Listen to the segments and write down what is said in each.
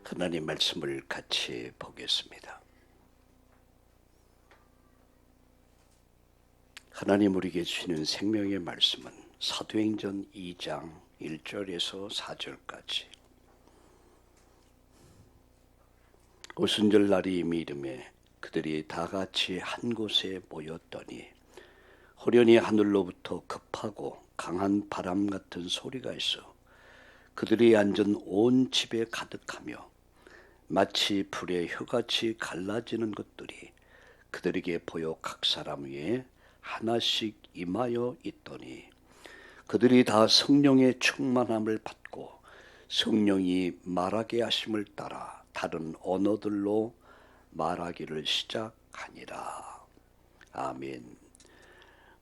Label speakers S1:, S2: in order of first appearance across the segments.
S1: 하나님 말씀을 같이 보겠습니다. 하나님 우리에게 주시는 생명의 말씀은 사도행전 2장 1절에서 4절까지. 오순절 날이 이미 이르매 그들이 다 같이 한 곳에 모였더니 호련히 하늘로부터 급하고 강한 바람 같은 소리가 있어 그들이 앉은 온 집에 가득하며 마치 불의 혀같이 갈라지는 것들이 그들에게 보여 각 사람 위에 하나씩 임하여 있더니 그들이 다 성령의 충만함을 받고 성령이 말하게 하심을 따라 다른 언어들로 말하기를 시작하니라. 아멘.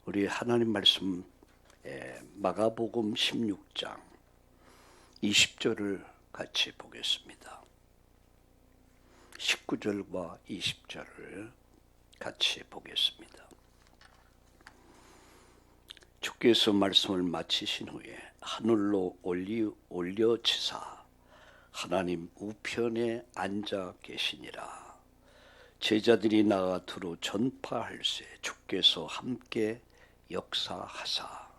S1: 우리 하나님 말씀 마가복음 16장 20절을 같이 보겠습니다. 19절과 20절을 같이 보겠습니다. 주께서 말씀을 마치신 후에 하늘로 올려치사 하나님 우편에 앉아 계시니라. 제자들이 나가 두루 전파할세 주께서 함께 역사하사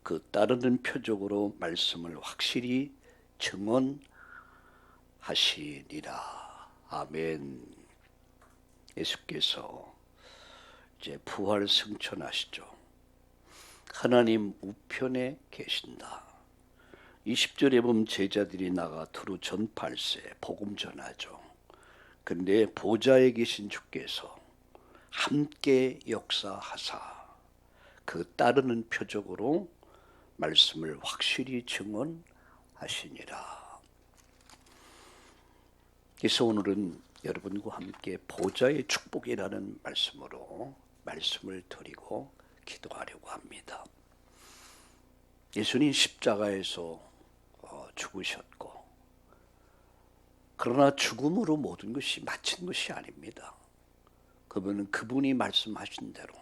S1: 그 따르는 표적으로 말씀을 확실히 증언하시니라. 아멘. 예수께서 이제 부활 승천하시죠. 하나님 우편에 계신다. 20절에 보면 제자들이 나가 두루 전파할세 복음 전하죠. 근데 보좌에 계신 주께서 함께 역사하사 그 따르는 표적으로 말씀을 확실히 증언하시니라. 그래서 오늘은 여러분과 함께 보좌의 축복이라는 말씀으로 말씀을 드리고 기도하려고 합니다. 예수님 십자가에서 죽으셨고 그러나 죽음으로 모든 것이 마친 것이 아닙니다. 그분이 말씀하신 대로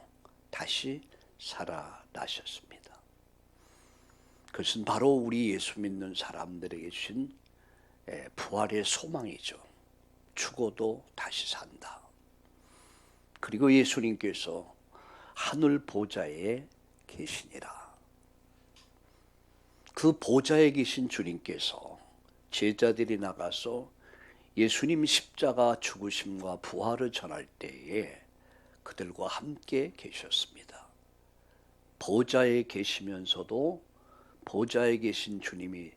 S1: 다시 살아나셨습니다. 그것은 바로 우리 예수 믿는 사람들에게 주신 부활의 소망이죠. 죽어도 다시 산다. 그리고 예수님께서 하늘 보좌에 계시니라. 그 보좌에 계신 주님께서 제자들이 나가서 예수님 십자가 죽으심과 부활을 전할 때에 그들과 함께 계셨습니다. 보좌에 계시면서도 보좌에 계신 주님이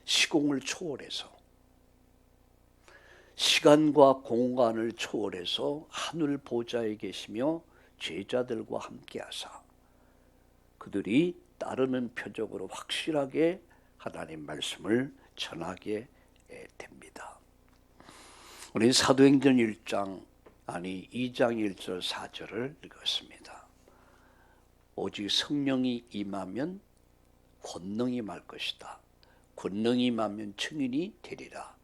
S1: 시공을 초월해서 시간과 공간을 초월해서 하늘 보좌에 계시며 제자들과 함께 하사 그들이 따르는 표적으로 확실하게 하나님 말씀을 전하게 됩니다. 우리 사도행전 2장 1절 4절을 읽었습니다. 오직 성령이 임하면 권능이 임할 것이다. 권능이 임하면 증인이 되리라.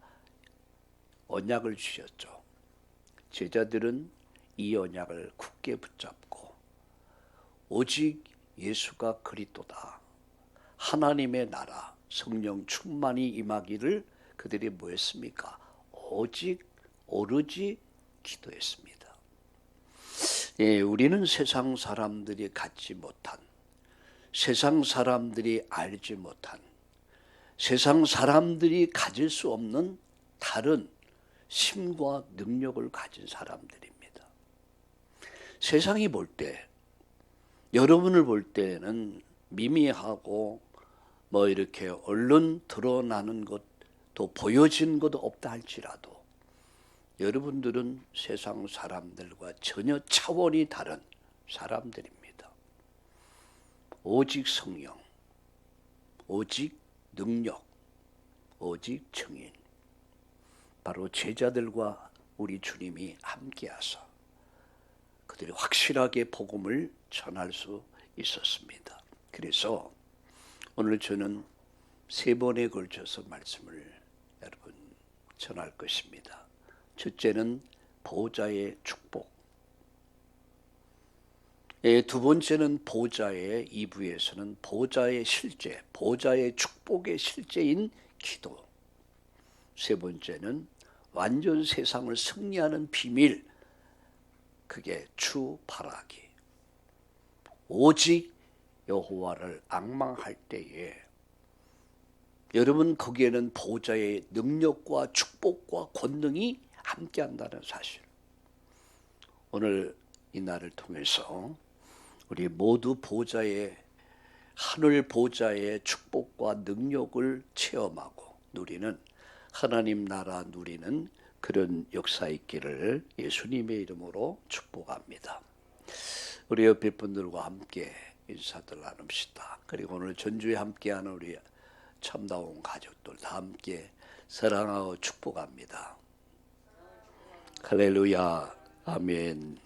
S1: 언약을 주셨죠. 제자들은 이 언약을 굳게 붙잡고 오직 예수가 그리스도다. 하나님의 나라 성령 충만히 임하기를 그들이 뭐 했습니까? 오로지 기도했습니다. 우리는 세상 사람들이 갖지 못한, 세상 사람들이 알지 못한, 세상 사람들이 가질 수 없는 다른 힘과 능력을 가진 사람들입니다. 세상이 볼 때, 여러분을 볼 때는 미미하고 이렇게 얼른 드러나는 것, 또 보여진 것도 없다 할지라도 여러분들은 세상 사람들과 전혀 차원이 다른 사람들입니다. 오직 성령, 오직 능력, 오직 증인. 바로 제자들과 우리 주님이 함께하사 그들이 확실하게 복음을 전할 수 있었습니다. 그래서 오늘 저는 3번에 걸쳐서 말씀을 여러분 전할 것입니다. 첫째는 보좌의 축복. 두 번째는 보좌의 2부에서는 보좌의 실제, 보좌의 축복의 실제인 기도. 세 번째는 완전 세상을 승리하는 비밀, 그게 추바라기. 오직 여호와를 앙망할 때에 여러분 거기에는 보좌의 능력과 축복과 권능이 함께한다는 사실. 오늘 이 날을 통해서 우리 모두 보좌의 하늘 보좌의 축복과 능력을 체험하고 누리는 하나님 나라 누리는 그런 역사 있기를 예수님의 이름으로 축복합니다. 우리 옆에 분들과 함께 인사들 나눕시다. 그리고 오늘 전주에 함께하는 우리 참다운 가족들 다 함께 사랑하고 축복합니다. 할렐루야, 아멘.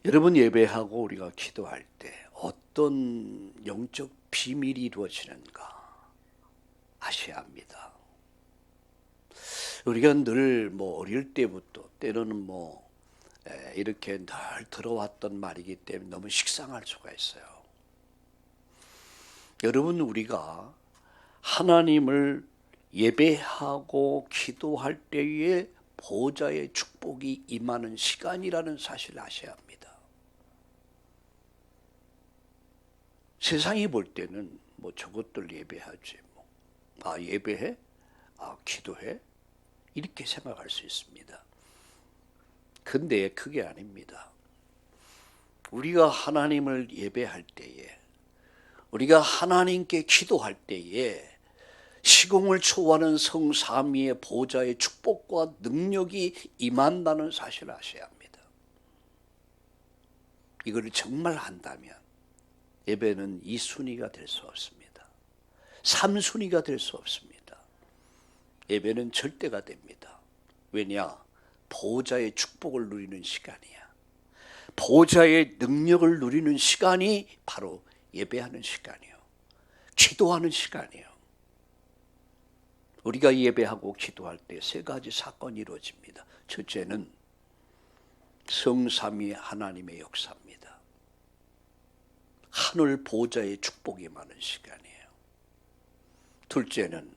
S1: 여러분 예배하고 우리가 기도할 때 어떤 영적 비밀이 이루어지는가 아셔야 합니다. 우리가 늘 어릴 때부터 때로는 이렇게 늘 들어왔던 말이기 때문에 너무 식상할 수가 있어요. 여러분 우리가 하나님을 예배하고 기도할 때에 보좌의 축복이 임하는 시간이라는 사실을 아셔야 합니다. 세상이 볼 때는 저것들 예배하지 예배해? 기도해? 이렇게 생각할 수 있습니다. 근데 그게 아닙니다. 우리가 하나님을 예배할 때에 우리가 하나님께 기도할 때에 시공을 초월하는 성삼위의 보좌의 축복과 능력이 임한다는 사실을 아셔야 합니다. 이걸 정말 한다면 예배는 2순위가 될 수 없습니다. 3순위가 될 수 없습니다. 예배는 절대가 됩니다. 왜냐? 보좌의 축복을 누리는 시간이야. 보좌의 능력을 누리는 시간이 바로 예배하는 시간이요. 기도하는 시간이요. 우리가 예배하고 기도할 때 세 가지 사건이 이루어집니다. 첫째는 성삼위 하나님의 역사입니다. 하늘 보좌의 축복이 많은 시간이에요. 둘째는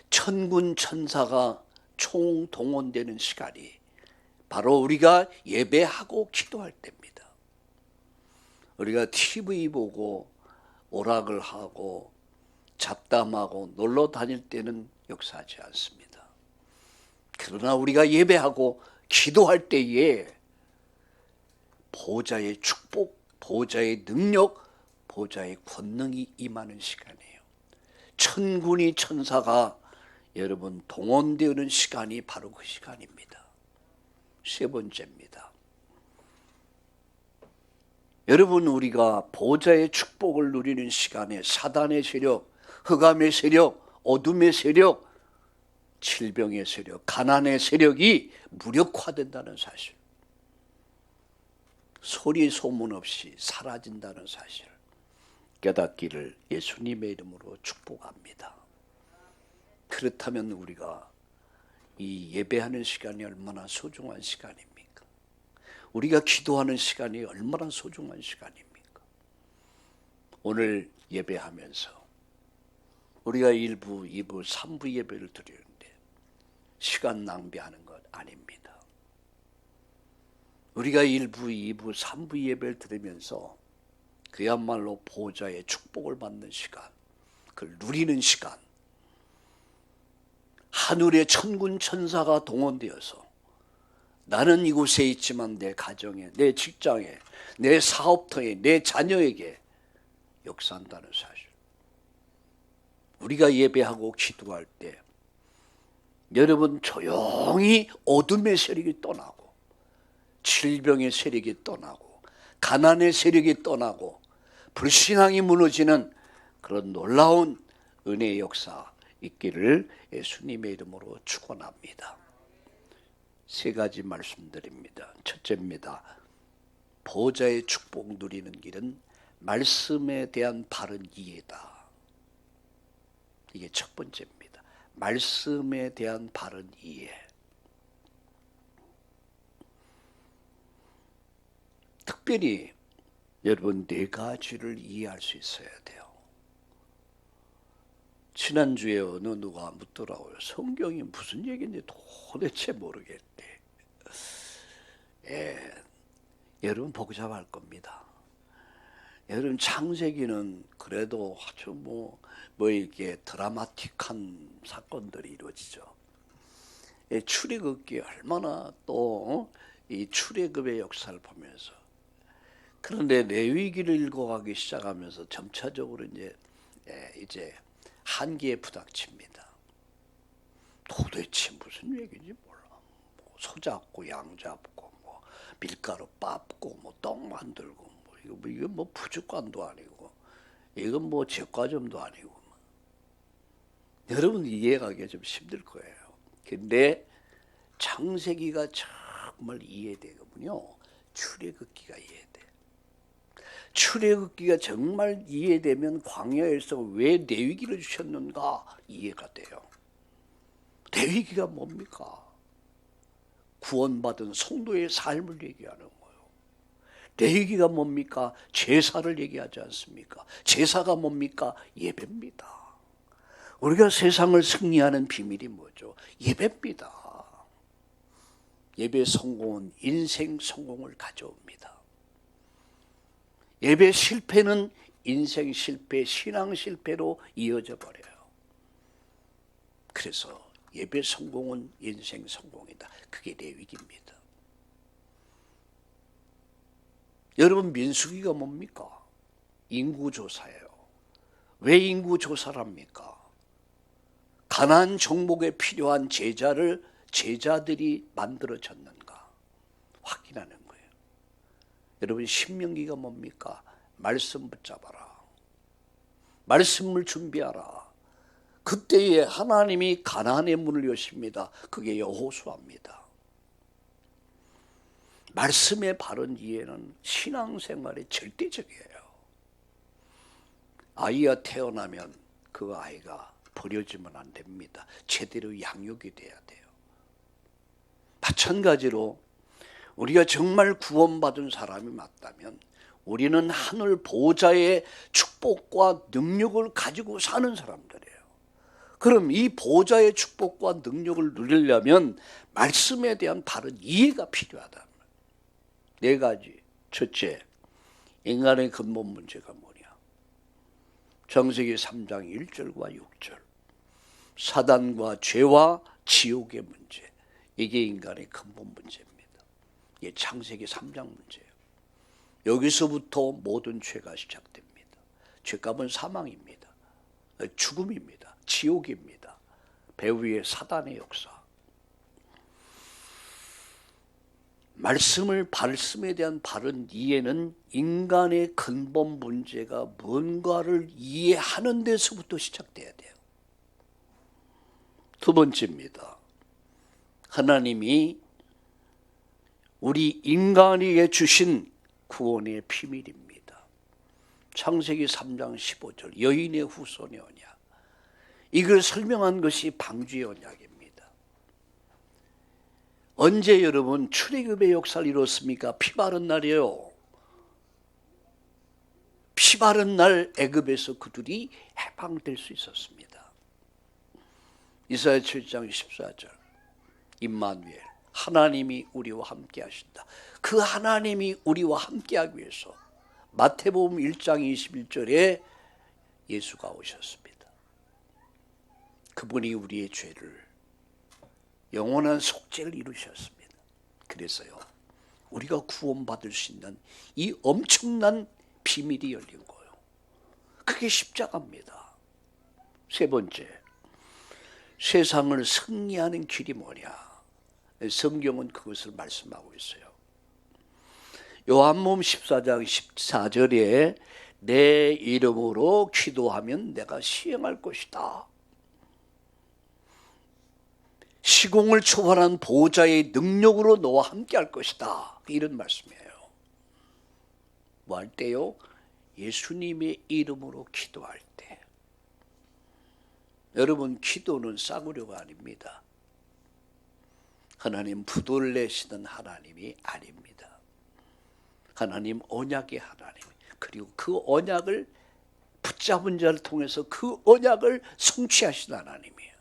S1: 천군 천사가 총동원되는 시간이 바로 우리가 예배하고 기도할 때입니다. 우리가 TV 보고 오락을 하고 잡담하고 놀러 다닐 때는 역사하지 않습니다. 그러나 우리가 예배하고 기도할 때에 보좌의 축복, 보좌의 능력, 보좌의 권능이 임하는 시간이에요. 천군이 천사가 여러분 동원되는 시간이 바로 그 시간입니다. 세 번째입니다. 여러분 우리가 보좌의 축복을 누리는 시간에 사단의 세력, 흑암의 세력, 어둠의 세력, 질병의 세력, 가난의 세력이 무력화된다는 사실, 소리 소문 없이 사라진다는 사실 깨닫기를 예수님의 이름으로 축복합니다. 그렇다면 우리가 이 예배하는 시간이 얼마나 소중한 시간입니까? 우리가 기도하는 시간이 얼마나 소중한 시간입니까? 오늘 예배하면서 우리가 1부, 2부, 3부 예배를 드리는데 시간 낭비하는 것 아닙니다. 우리가 1부, 2부, 3부 예배를 드리면서 그야말로 보좌의 축복을 받는 시간, 그걸 누리는 시간, 하늘의 천군 천사가 동원되어서 나는 이곳에 있지만 내 가정에, 내 직장에, 내 사업터에, 내 자녀에게 역사한다는 사실. 우리가 예배하고 기도할 때 여러분 조용히 어둠의 세력이 떠나고 질병의 세력이 떠나고 가난의 세력이 떠나고 불신앙이 무너지는 그런 놀라운 은혜의 역사 있기를 예수님의 이름으로 축원합니다. 세 가지 말씀드립니다. 첫째입니다. 보좌의 축복 누리는 길은 말씀에 대한 바른 이해다. 이게 첫 번째입니다. 말씀에 대한 바른 이해. 특별히 여러분 네 가지를 이해할 수 있어야 돼요. 지난주에 어느 누가 묻더라고요. 성경이 무슨 얘기인지 도대체 모르겠대. 예, 여러분 복잡할 겁니다. 여러분 창세기는 그래도 아주 뭐 이렇게 드라마틱한 사건들이 이루어지죠. 예, 출애굽기 얼마나 또 이 출애굽의 역사를 보면서, 그런데 레위기를 읽어가기 시작하면서 점차적으로 이제 한계에 부닥칩니다. 도대체 무슨 얘기인지 몰라. 뭐 소 잡고 양 잡고 뭐 밀가루 빻고 뭐 떡 만들고 뭐 이거 뭐 부족관도 아니고 이건 뭐 제과점도 아니고. 여러분 이해하기가 좀 힘들 거예요. 근데 창세기가 정말 이해되거든요. 출애굽기가 이해돼. 출애굽기가 정말 이해되면 광야에서 왜 레위기를 주셨는가 이해가 돼요. 레위기가 뭡니까? 구원받은 성도의 삶을 얘기하는 거예요. 레위기가 뭡니까? 제사를 얘기하지 않습니까? 제사가 뭡니까? 예배입니다. 우리가 세상을 승리하는 비밀이 뭐죠? 예배입니다. 예배 성공은 인생 성공을 가져옵니다. 예배 실패는 인생 실패, 신앙 실패로 이어져 버려요. 그래서 예배 성공은 인생 성공이다. 그게 레위기입니다. 여러분 민수기가 뭡니까? 인구조사예요. 왜 인구조사랍니까? 가나안 정복에 필요한 제자들이 만들어졌는가 확인하는 거예요. 여러분 신명기가 뭡니까? 말씀 붙잡아라. 말씀을 준비하라. 그때에 하나님이 가나안의 문을 여십니다. 그게 여호수아입니다. 말씀의 바른 이해는 신앙생활의 절대적이에요. 아이가 태어나면 그 아이가 버려지면 안 됩니다. 제대로 양육이 돼야 돼요. 마찬가지로 우리가 정말 구원받은 사람이 맞다면 우리는 하늘 보좌의 축복과 능력을 가지고 사는 사람들이에요. 그럼 이 보좌의 축복과 능력을 누리려면 말씀에 대한 바른 이해가 필요하다. 네 가지. 첫째, 인간의 근본 문제가 뭐냐? 창세기 3장 1절과 6절. 사단과 죄와 지옥의 문제. 이게 인간의 근본 문제입니다. 이게 창세기 3장 문제예요. 여기서부터 모든 죄가 시작됩니다. 죄값은 사망입니다. 죽음입니다. 지옥입니다. 배후 위에 사단의 역사. 말씀에 대한 바른 이해는 인간의 근본 문제가 뭔가를 이해하는 데서부터 시작돼야 돼요. 두 번째입니다. 하나님이 우리 인간에게 주신 구원의 비밀입니다. 창세기 3장 15절 여인의 후손의 언약. 이걸 설명한 것이 방주의 언약입니다. 언제 여러분 출애굽의 역사를 이뤘습니까? 피 바른 날이에요. 피 바른 날 애굽에서 그들이 해방될 수 있었습니다. 이사야 7장 14절 임마누엘 하나님이 우리와 함께 하신다. 그 하나님이 우리와 함께 하기 위해서 마태복음 1장 21절에 예수가 오셨습니다. 그분이 우리의 죄를 영원한 속죄를 이루셨습니다. 그래서요 우리가 구원받을 수 있는 이 엄청난 비밀이 열린 거예요. 그게 십자가입니다. 세 번째, 세상을 승리하는 길이 뭐냐? 성경은 그것을 말씀하고 있어요. 요한복음 14장 14절에 내 이름으로 기도하면 내가 시행할 것이다. 시공을 초월한 보호자의 능력으로 너와 함께 할 것이다. 이런 말씀이에요. 뭐 할 때요? 예수님의 이름으로 기도할 때. 여러분 기도는 싸구려가 아닙니다. 하나님 부도를 내시는 하나님이 아닙니다. 하나님 언약의 하나님, 그리고 그 언약을 붙잡은 자를 통해서 그 언약을 성취하신 하나님이에요.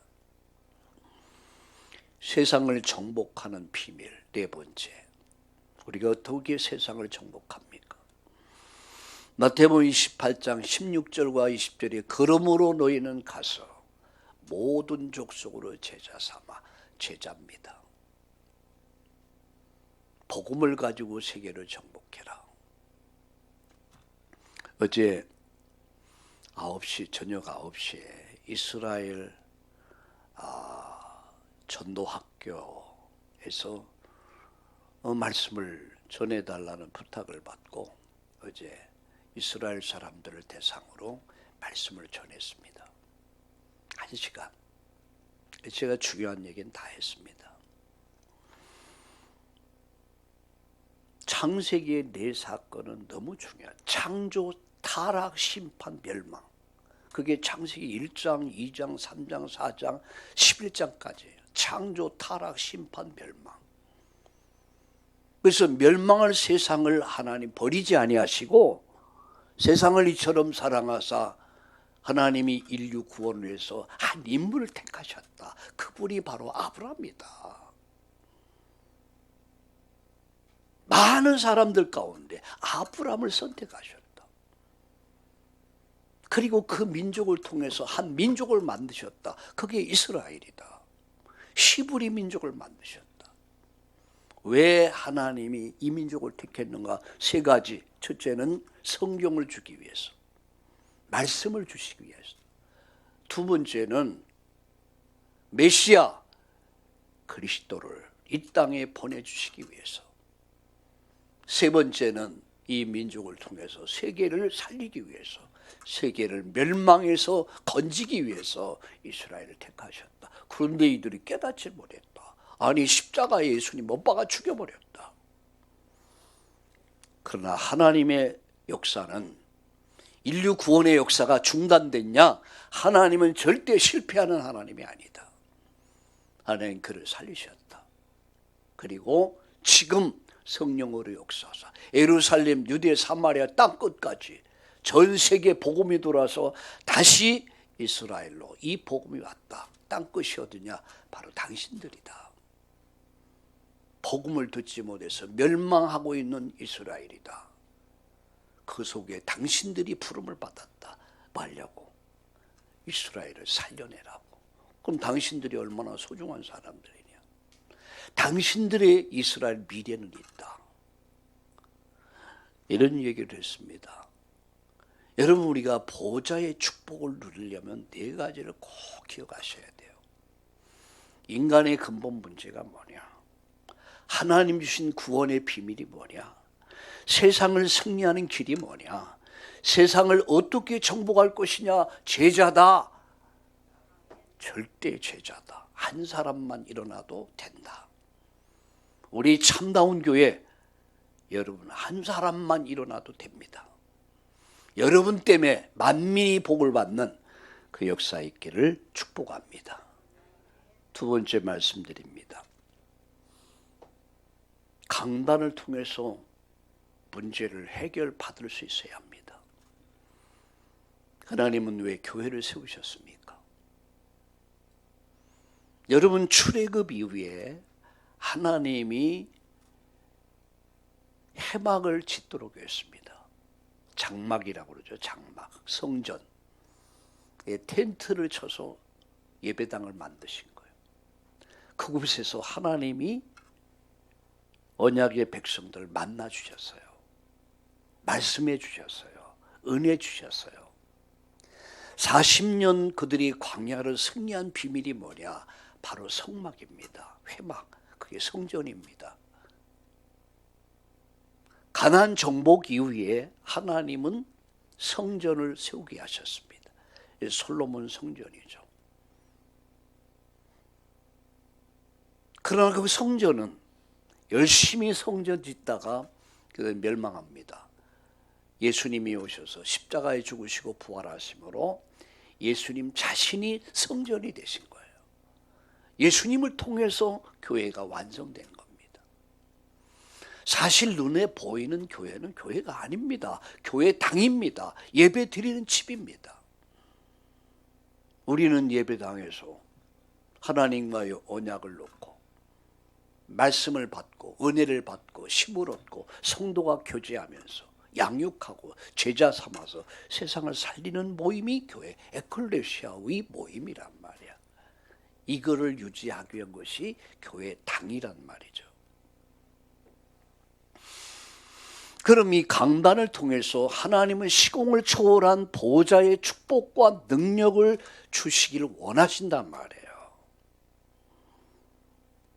S1: 세상을 정복하는 비밀 네 번째, 우리가 어떻게 세상을 정복합니까? 마태복음 28장 16절과 20절에 그러므로 너희는 가서 모든 족속으로 제자 삼아, 제자입니다. 복음을 가지고 세계를 정복해라. 어제 9시, 저녁 9시에 이스라엘 전도학교에서 말씀을 전해달라는 부탁을 받고 어제 이스라엘 사람들을 대상으로 말씀을 전했습니다. 1시간. 제가 중요한 얘기는 다 했습니다. 창세기의 네 사건은 너무 중요해요. 창조, 타락, 심판, 멸망. 그게 창세기 1장, 2장, 3장, 4장, 11장까지예요. 창조, 타락, 심판, 멸망. 그래서 멸망할 세상을 하나님 버리지 아니하시고 세상을 이처럼 사랑하사 하나님이 인류 구원을 위해서 한 인물을 택하셨다. 그분이 바로 아브라함이다. 많은 사람들 가운데 아브라함을 선택하셨다. 그리고 그 민족을 통해서 한 민족을 만드셨다. 그게 이스라엘이다. 히브리 민족을 만드셨다. 왜 하나님이 이 민족을 택했는가? 세 가지. 첫째는 성경을 주기 위해서, 말씀을 주시기 위해서. 두 번째는 메시아 그리스도를 이 땅에 보내주시기 위해서. 세 번째는 이 민족을 통해서 세계를 살리기 위해서, 세계를 멸망에서 건지기 위해서 이스라엘을 택하셨다. 그런데 이들이 깨닫지 못했다. 아니, 십자가에 예수님 못 박아 죽여버렸다. 그러나 하나님의 역사는, 인류 구원의 역사가 중단됐냐? 하나님은 절대 실패하는 하나님이 아니다. 하나님 그를 살리셨다. 그리고 지금 성령으로 역사하사 예루살렘, 유대, 사마리아 땅 끝까지 전 세계 복음이 돌아서 다시 이스라엘로 이 복음이 왔다. 땅 끝이 어디냐? 바로 당신들이다. 복음을 듣지 못해서 멸망하고 있는 이스라엘이다. 그 속에 당신들이 부름을 받았다. 뭐 하려고? 이스라엘을 살려내라고. 그럼 당신들이 얼마나 소중한 사람들이냐? 당신들의 이스라엘 미래는 있다. 이런 얘기를 했습니다. 여러분, 우리가 보좌의 축복을 누리려면 네 가지를 꼭 기억하셔야 돼요. 인간의 근본 문제가 뭐냐? 하나님 주신 구원의 비밀이 뭐냐? 세상을 승리하는 길이 뭐냐? 세상을 어떻게 정복할 것이냐? 제자다. 절대 제자다. 한 사람만 일어나도 된다. 우리 참다운 교회, 여러분 한 사람만 일어나도 됩니다. 여러분 때문에 만민이 복을 받는 그 역사 있기를 축복합니다. 두 번째 말씀드립니다. 강단을 통해서 문제를 해결받을 수 있어야 합니다. 하나님은 왜 교회를 세우셨습니까? 여러분, 출애굽 이후에 하나님이 해막을 짓도록 했습니다. 장막이라고 그러죠. 장막, 성전. 텐트를 쳐서 예배당을 만드신 거예요. 그곳에서 하나님이 언약의 백성들을 만나 주셨어요. 말씀해 주셨어요. 은혜 주셨어요. 40년 그들이 광야를 승리한 비밀이 뭐냐? 바로 성막입니다. 회막, 그게 성전입니다. 가나안 정복 이후에 하나님은 성전을 세우게 하셨습니다. 솔로몬 성전이죠. 그러나 그 성전은 열심히 성전 짓다가 멸망합니다. 예수님이 오셔서 십자가에 죽으시고 부활하심으로 예수님 자신이 성전이 되신 거예요. 예수님을 통해서 교회가 완성된 겁니다. 사실 눈에 보이는 교회는 교회가 아닙니다. 교회 당입니다. 예배 드리는 집입니다. 우리는 예배당에서 하나님과의 언약을 놓고 말씀을 받고 은혜를 받고 힘을 얻고 성도가 교제하면서 양육하고 제자 삼아서 세상을 살리는 모임이 교회 에클레시아의 모임이란 말이야. 이거를 유지하기 위한 것이 교회 당이란 말이죠. 그럼 이 강단을 통해서 하나님은 시공을 초월한 보호자의 축복과 능력을 주시기를 원하신단 말이에요.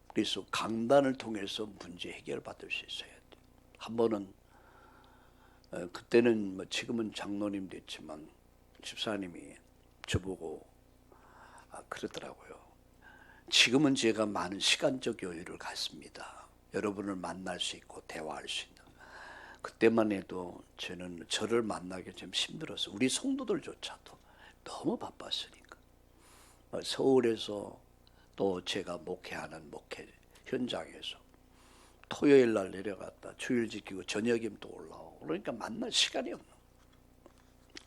S1: 그래서 강단을 통해서 문제 해결받을 수 있어야 돼요. 한 번은 그때는 지금은 장로님 됐지만 집사님이 저보고 그러더라고요. 지금은 제가 많은 시간적 여유를 갖습니다. 여러분을 만날 수 있고 대화할 수 있는. 그때만 해도 저는 저를 만나기 좀 힘들어서 우리 성도들조차도 너무 바빴으니까. 서울에서 또 제가 목회하는 목회 현장에서 토요일 날 내려갔다 주일 지키고 저녁이면 또 올라오고 그러니까 만날 시간이 없는 거예요.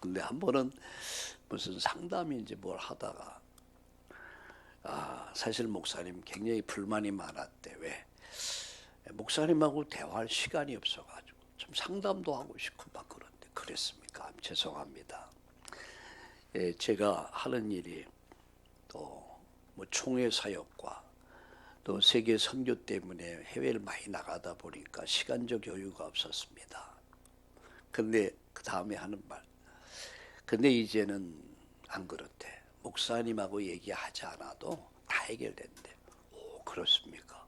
S1: 근데 한 번은 무슨 상담인지 뭘 하다가 사실 목사님 굉장히 불만이 많았대. 왜? 목사님하고 대화할 시간이 없어가지고 좀 상담도 하고 싶고 막 그런데 그랬습니까? 죄송합니다. 제가 하는 일이 또 총회 사역과 또 세계 선교 때문에 해외를 많이 나가다 보니까 시간적 여유가 없었습니다. 근데 그 다음에 하는 말. 근데 이제는 안 그렇대. 목사님하고 얘기하지 않아도 다 해결된대. 오, 그렇습니까?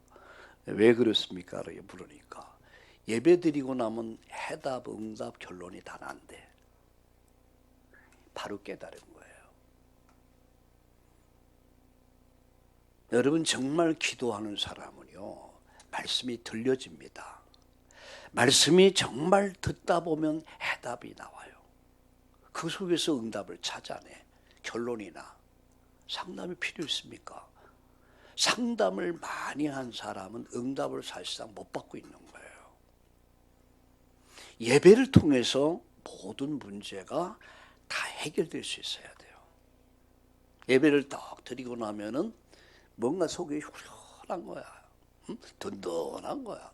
S1: 왜 그렇습니까? 이렇게 물으니까 예배 드리고 나면 해답, 응답, 결론이 다 난대. 바로 깨달은 거예요. 여러분 정말 기도하는 사람은요 말씀이 들려집니다. 말씀이 정말 듣다 보면 해답이 나와요. 그 속에서 응답을 찾아내. 결론이나 상담이 필요 있습니까? 상담을 많이 한 사람은 응답을 사실상 못 받고 있는 거예요. 예배를 통해서 모든 문제가 다 해결될 수 있어야 돼요. 예배를 딱 드리고 나면은 뭔가 속이 후련한 거야. 든든한 거야.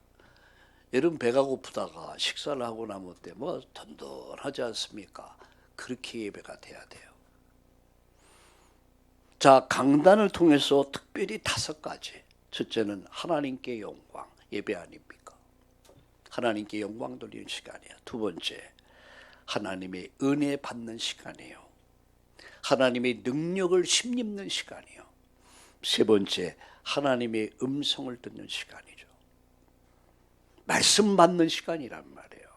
S1: 여러분 배가 고프다가 식사를 하고 나면 때 뭐 든든하지 않습니까? 그렇게 예배가 돼야 돼요. 자, 강단을 통해서 특별히 5가지. 첫째는 하나님께 영광, 예배 아닙니까? 하나님께 영광 돌리는 시간이에요. 두 번째, 하나님의 은혜 받는 시간이에요. 하나님의 능력을 힘입는 시간이에요. 세 번째, 하나님의 음성을 듣는 시간이죠. 말씀 받는 시간이란 말이에요.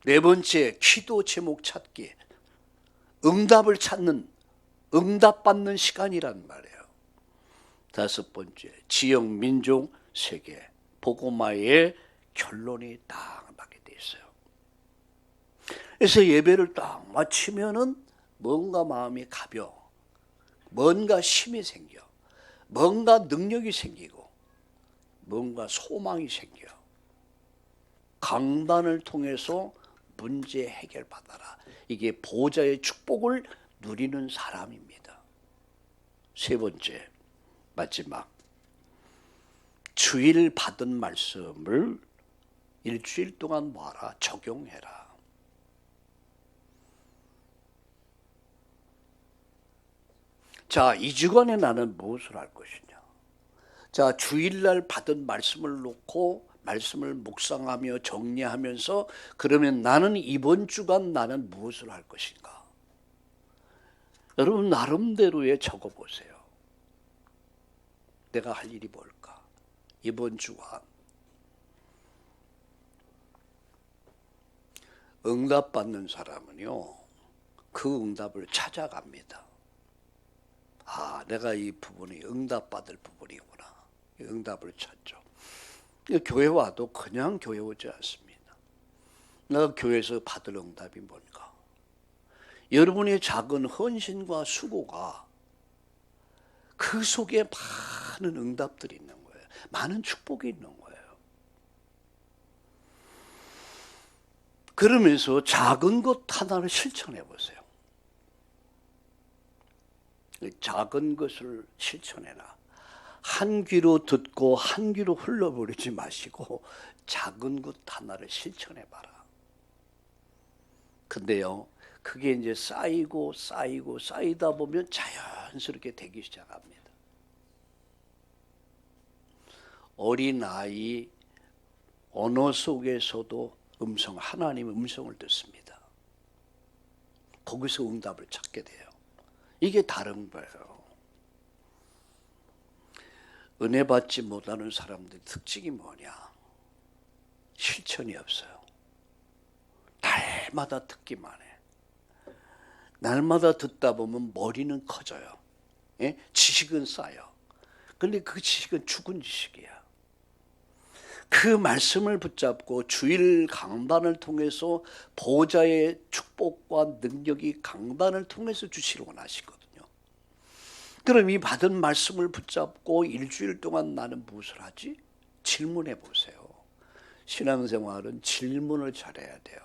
S1: 네 번째, 기도 제목 찾기, 응답을 찾는, 응답받는 시간이란 말이에요. 다섯 번째, 지역, 민족, 세계, 복음화의 결론이 딱 나게 돼 있어요. 그래서 예배를 딱 마치면은 뭔가 마음이 가벼워. 뭔가 힘이 생겨. 뭔가 능력이 생기고 뭔가 소망이 생겨. 강단을 통해서 문제 해결받아라. 이게 보호자의 축복을 누리는 사람입니다. 세 번째, 마지막. 주일 받은 말씀을 일주일 동안 모아라. 적용해라. 자, 2주간에 나는 무엇을 할 것이냐. 자, 주일날 받은 말씀을 놓고 말씀을 묵상하며 정리하면서 그러면 나는 이번 주간 나는 무엇을 할 것인가. 여러분 나름대로의 적어보세요. 내가 할 일이 뭘까. 이번 주간 응답받는 사람은요 그 응답을 찾아갑니다. 내가 이 부분이 응답받을 부분이구나. 응답을 찾죠. 교회 와도 그냥 교회 오지 않습니다. 내가 교회에서 받을 응답이 뭔가. 여러분의 작은 헌신과 수고가 그 속에 많은 응답들이 있는 거예요. 많은 축복이 있는 거예요. 그러면서 작은 것 하나를 실천해 보세요. 작은 것을 실천해라. 한 귀로 듣고 한 귀로 흘러버리지 마시고 작은 것 하나를 실천해 봐라. 근데요, 그게 이제 쌓이고 쌓이고 쌓이다 보면 자연스럽게 되기 시작합니다. 어린아이 언어 속에서도 하나님의 음성을 듣습니다. 거기서 응답을 찾게 돼요. 이게 다른 거예요. 은혜 받지 못하는 사람들의 특징이 뭐냐? 실천이 없어요. 날마다 듣기만 해. 날마다 듣다 보면 머리는 커져요. 예? 지식은 쌓여. 근데 그 지식은 죽은 지식이야. 그 말씀을 붙잡고 주일 강단을 통해서 보호자의 축복과 능력이 강단을 통해서 주시길 원하시거든요. 그럼 이 받은 말씀을 붙잡고 일주일 동안 나는 무엇을 하지? 질문해 보세요. 신앙생활은 질문을 잘해야 돼요.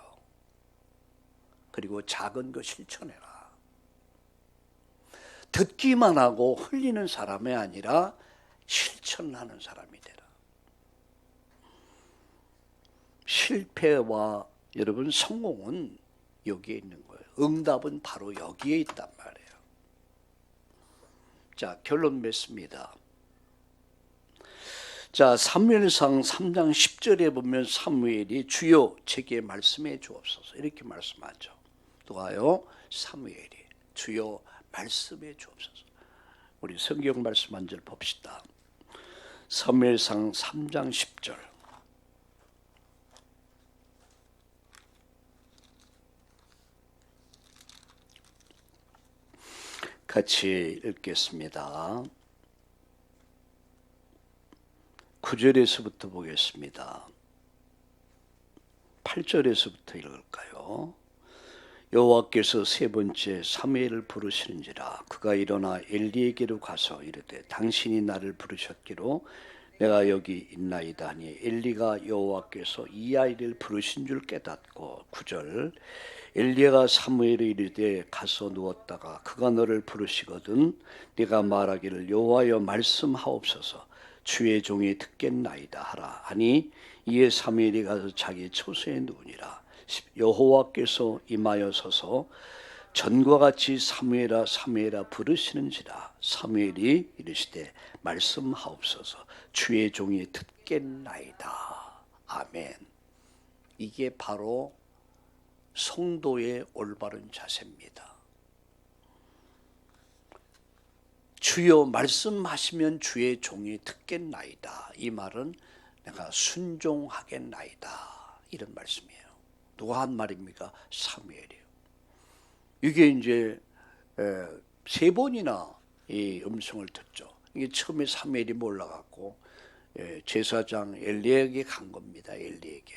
S1: 그리고 작은 거 실천해라. 듣기만 하고 흘리는 사람이 아니라 실천하는 사람이 되라. 실패와 여러분 성공은 여기에 있는 거예요. 응답은 바로 여기에 있단 말이에요. 자, 결론 맺습니다. 자, 사무엘상 3장 10절에 보면 사무엘이 주여 제게 말씀해 주옵소서 이렇게 말씀하죠. 누가요? 사무엘이 주여 말씀해 주옵소서. 우리 성경 말씀 한 절 봅시다. 사무엘상 3장 10절. 같이 읽겠습니다. 9절에서부터 보겠습니다. 8절에서부터 읽을까요? 여호와께서 세 번째 사무엘을 부르시는지라 그가 일어나 엘리에게로 가서 이르되 당신이 나를 부르셨기로 내가 여기 있나이다 하니 엘리가 여호와께서 이 아이를 부르신 줄 깨닫고 9절 엘리야가 사무엘에 이르되 가서 누웠다가 그가 너를 부르시거든 네가 말하기를 여호와여 말씀하옵소서 주의 종이 듣겠나이다 하라 하니 이에 사무엘이 가서 자기 처소에 누우니라 여호와께서 임하여서서 전과 같이 사무엘아 사무엘아 부르시는지라 사무엘이 이르시되 말씀하옵소서 주의 종이 듣겠나이다. 아멘. 이게 바로 성도의 올바른 자세입니다. 주여 말씀하시면 주의 종이 듣겠나이다. 이 말은 내가 순종하겠나이다. 이런 말씀이에요. 누가 한 말입니까? 사무엘이에요. 이게 이제 세 번이나 이 음성을 듣죠. 이게 처음에 사무엘이 몰라갖고 제사장 엘리에게 간 겁니다. 엘리에게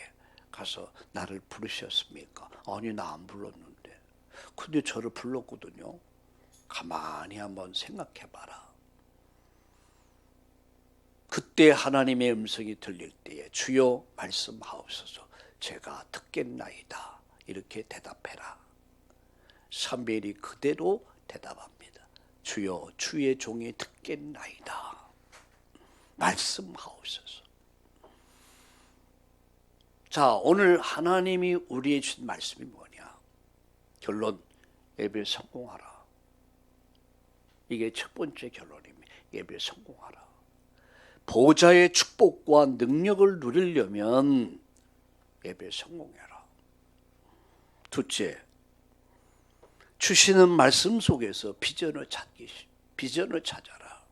S1: 가서 나를 부르셨습니까? 아니 나 안 불렀는데. 근데 저를 불렀거든요. 가만히 한번 생각해봐라. 그때 하나님의 음성이 들릴 때에 주여 말씀하옵소서 제가 듣겠나이다. 이렇게 대답해라. 사무엘이 그대로 대답합니다. 주여 주의 종이 듣겠나이다. 말씀하옵소서. 자, 오늘 하나님이 우리에게 주신 말씀이 뭐냐? 결론, 예배에 성공하라. 이게 첫 번째 결론입니다. 예배에 성공하라. 보좌의 축복과 능력을 누리려면 예배에 성공해라. 둘째, 주시는 말씀 속에서 비전을 찾아라.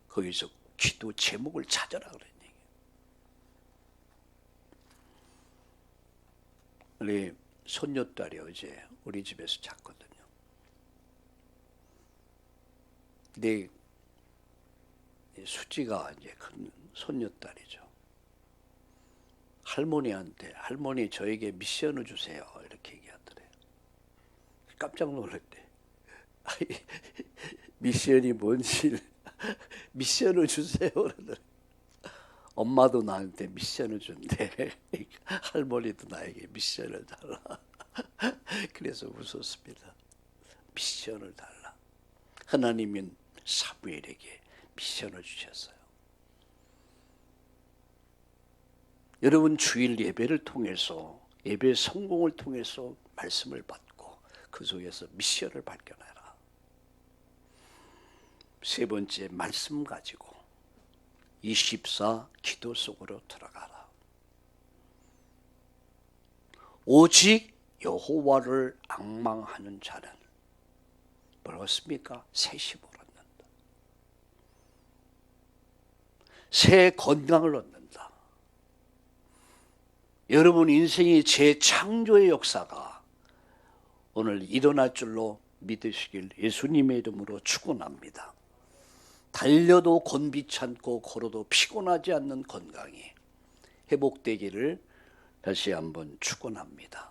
S1: 거기서 기도 제목을 찾아라 그런 얘기예요. 우리 손녀딸이 어제 우리 집에서 잤거든요. 근데 수지가 이제 큰 손녀딸이죠. 할머니한테 할머니 저에게 미션을 주세요 이렇게 얘기하더래요. 깜짝 놀랐대. 미션이 뭔지 미션을 주세요 그러더래요. 엄마도 나한테 미션을 준대. 할머니도 나에게 미션을 달라. 그래서 웃었습니다. 미션을 달라. 하나님은 사무엘에게 미션을 주셨어요. 여러분, 주일 예배를 통해서, 예배 성공을 통해서 말씀을 받고 그 속에서 미션을 발견해라. 세 번째, 말씀 가지고 24 기도 속으로 들어가라. 오직 여호와를 앙망하는 자는 뭘 얻습니까? 새 힘을 얻는다. 새 건강을 얻는다. 여러분 인생의 재창조의 역사가 오늘 일어날 줄로 믿으시길 예수님의 이름으로 축원합니다. 달려도 곤비치 않고 걸어도 피곤하지 않는 건강이 회복되기를 다시 한번 축원합니다.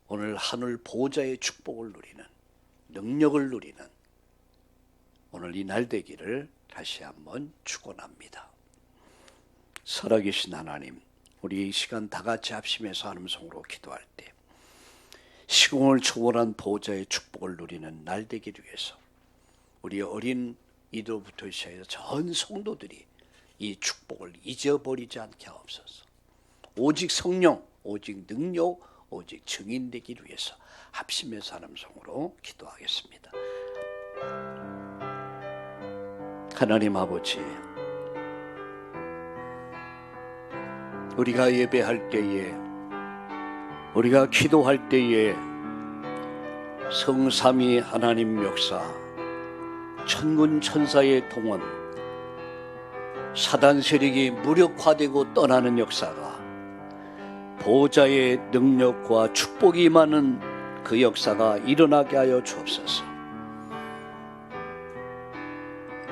S1: 오늘 하늘 보호자의 축복을 누리는, 능력을 누리는 오늘 이 날 되기를 다시 한번 축원합니다. 살아계신 하나님, 우리 이 시간 다 같이 합심해서 하나님 성으로 기도할 때 시공을 초월한 보호자의 축복을 누리는 날 되기를 위해서 우리 어린 이들부터 시작해서 전 성도들이 이 축복을 잊어버리지 않게 하옵소서. 오직 성령, 오직 능력, 오직 증인 되기를 위해서 합심해서 하나님 성으로 기도하겠습니다. 하나님 아버지, 우리가 예배할 때에, 우리가 기도할 때에 성삼위 하나님 역사, 천군 천사의 동원, 사단 세력이 무력화되고 떠나는 역사가 보호자의 능력과 축복이 임하는 그 역사가 일어나게 하여 주옵소서.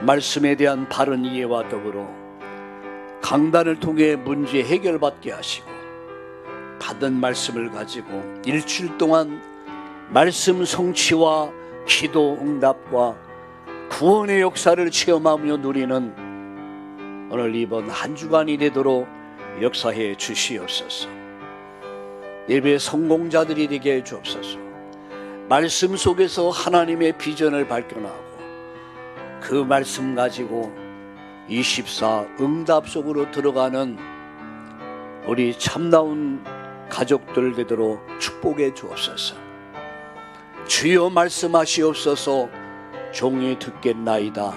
S1: 말씀에 대한 바른 이해와 더불어 강단을 통해 문제 해결받게 하시고 받은 말씀을 가지고 일주일 동안 말씀 성취와 기도 응답과 구원의 역사를 체험하며 누리는 오늘 이번 한 주간이 되도록 역사해 주시옵소서. 예배 성공자들이 되게 해 주옵소서. 말씀 속에서 하나님의 비전을 발견하고 그 말씀 가지고 24 응답 속으로 들어가는 우리 참다운 가족들 되도록 축복해 주옵소서. 주여 말씀하시옵소서. 종이 듣겠나이다.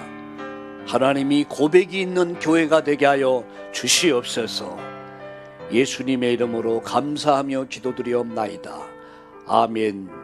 S1: 하나님이 고백이 있는 교회가 되게 하여 주시옵소서. 예수님의 이름으로 감사하며 기도드리옵나이다. 아멘.